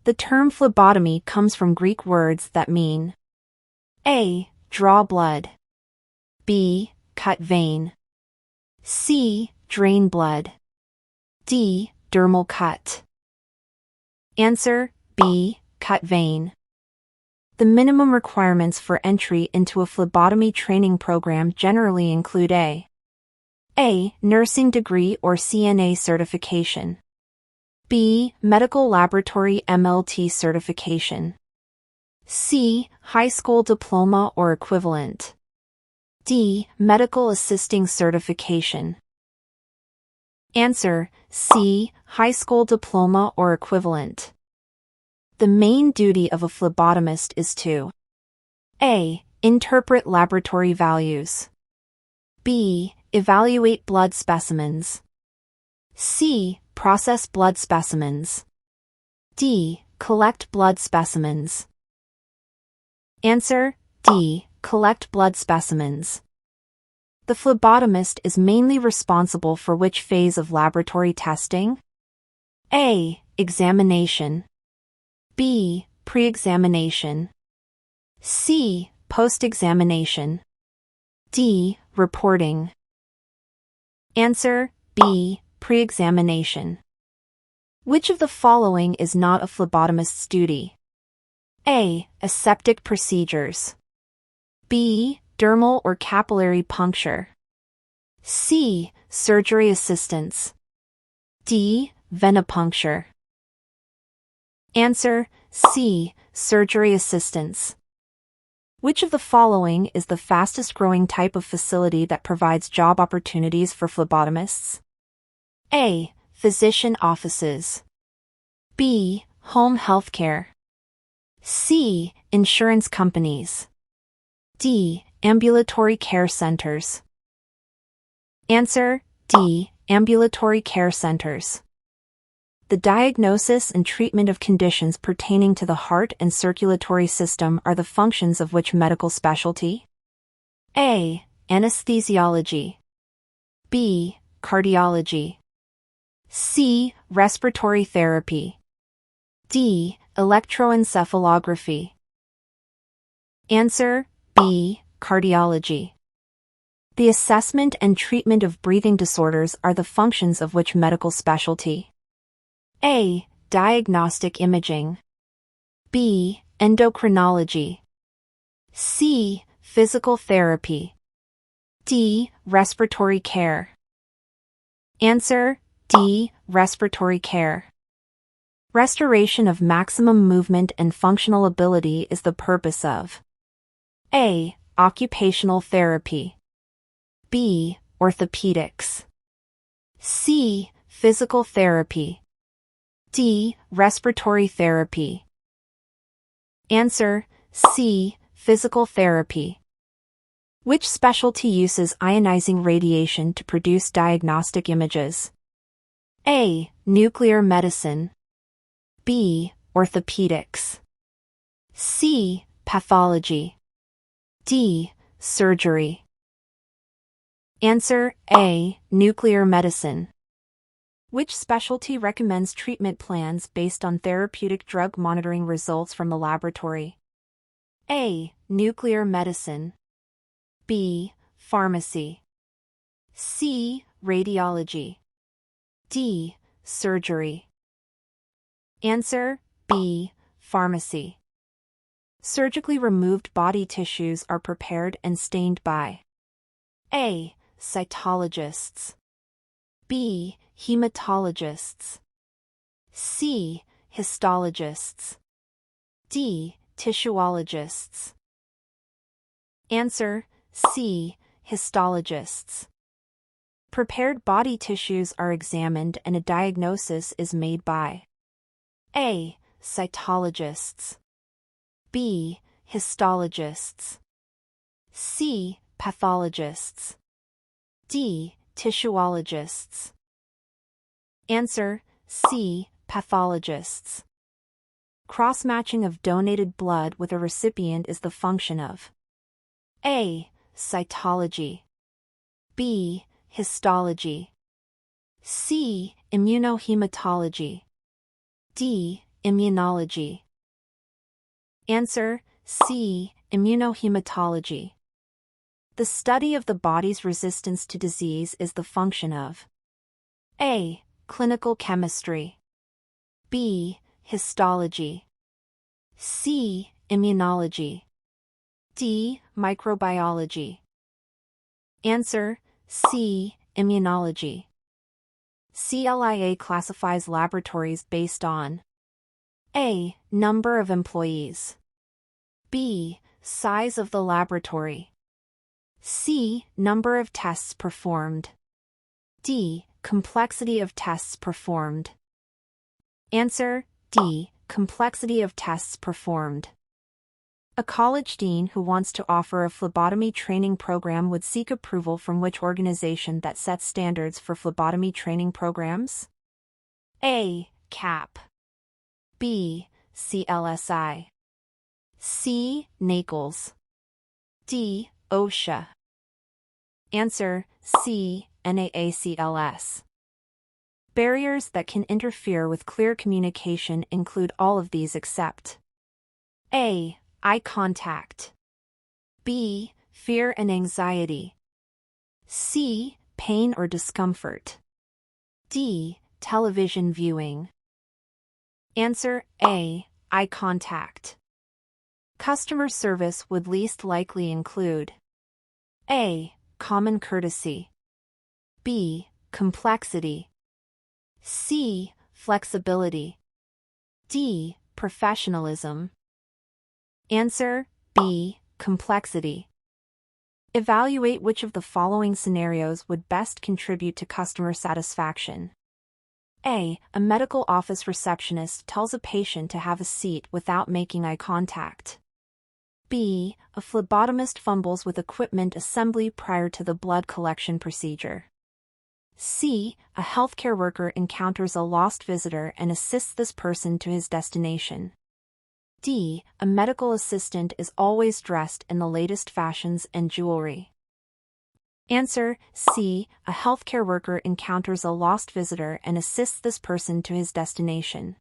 The term phlebotomy comes from Greek words that mean A. Draw blood. B. Cut vein. C. Drain blood. D. Dermal cut. Answer B. Cut vein. The minimum requirements for entry into a phlebotomy training program generally include A. Nursing degree or CNA certification. B. Medical laboratory MLT certification. C. High school diploma or equivalent. D. Medical assisting certification. Answer C. High school diploma or equivalent. The main duty of a phlebotomist is to A. Interpret laboratory values. B. Evaluate blood specimens. C. Process blood specimens. D. Collect blood specimens. Answer D. Collect blood specimens. The phlebotomist is mainly responsible for which phase of laboratory testing? A. Examination. B. Pre-examination. C. Post-examination. D. Reporting. Answer B. Pre-examination. Which of the following is not a phlebotomist's duty? A. Aseptic procedures. B. Dermal or capillary puncture. C. Surgery assistance. D. Venipuncture. Answer C. Surgery assistance. Which of the following is the fastest growing type of facility that provides job opportunities for phlebotomists? A. Physician offices. B. Home healthcare. C. Insurance companies. D. Ambulatory care centers. Answer D. Ambulatory care centers. The diagnosis and treatment of conditions pertaining to the heart and circulatory system are the functions of which medical specialty? A. Anesthesiology. B. Cardiology. C. Respiratory therapy. D. Electroencephalography. Answer B. Cardiology. The assessment and treatment of breathing disorders are the functions of which medical specialty? A. Diagnostic imaging. B. Endocrinology. C. Physical therapy. D. Respiratory care. Answer D. Respiratory care. Restoration of maximum movement and functional ability is the purpose of A. Occupational therapy. B. Orthopedics. C. Physical therapy. D. Respiratory therapy. Answer C. Physical therapy. Which specialty uses ionizing radiation to produce diagnostic images? A. Nuclear medicine. B. Orthopedics. C. Pathology. D. Surgery. Answer A. Nuclear medicine. Which specialty recommends treatment plans based on therapeutic drug monitoring results from the laboratory? A. Nuclear medicine. B. Pharmacy. C. Radiology. D. Surgery. Answer B. Pharmacy. Surgically removed body tissues are prepared and stained by A. Cytologists. B. Hematologists. C. Histologists. D. Tissueologists. Answer C. Histologists. Prepared body tissues are examined and a diagnosis is made by A. Cytologists. B. Histologists. C. Pathologists. D. Tissueologists. Answer C. Pathologists. Cross-matching of donated blood with a recipient is the function of A. Cytology. B. Histology. C. Immunohematology. D. Immunology. Answer C. Immunohematology. The study of the body's resistance to disease is the function of A. Clinical chemistry, B. Histology, C. Immunology, D. Microbiology. Answer C. Immunology. CLIA classifies laboratories based on A. Number of employees, B. Size of the laboratory, C. Number of tests performed, D. Complexity of tests performed. Answer D. Complexity of tests performed. A college dean who wants to offer a phlebotomy training program would seek approval from which organization that sets standards for phlebotomy training programs? A. CAP, B. CLSI, C. NACLS, D. OSHA. Answer C. NAACLS. Barriers that can interfere with clear communication include all of these except A. Eye contact, B. Fear and anxiety, C. Pain or discomfort, D. Television viewing. Answer A. Eye contact. Customer service would least likely include A. Common courtesy, B. Complexity, C. Flexibility, D. Professionalism. Answer B. Complexity. Evaluate which of the following scenarios would best contribute to customer satisfaction. A. A medical office receptionist tells a patient to have a seat without making eye contact. B. A phlebotomist fumbles with equipment assembly prior to the blood collection procedure. C. A healthcare worker encounters a lost visitor and assists this person to his destination. D. A medical assistant is always dressed in the latest fashions and jewelry. Answer C. A healthcare worker encounters a lost visitor and assists this person to his destination.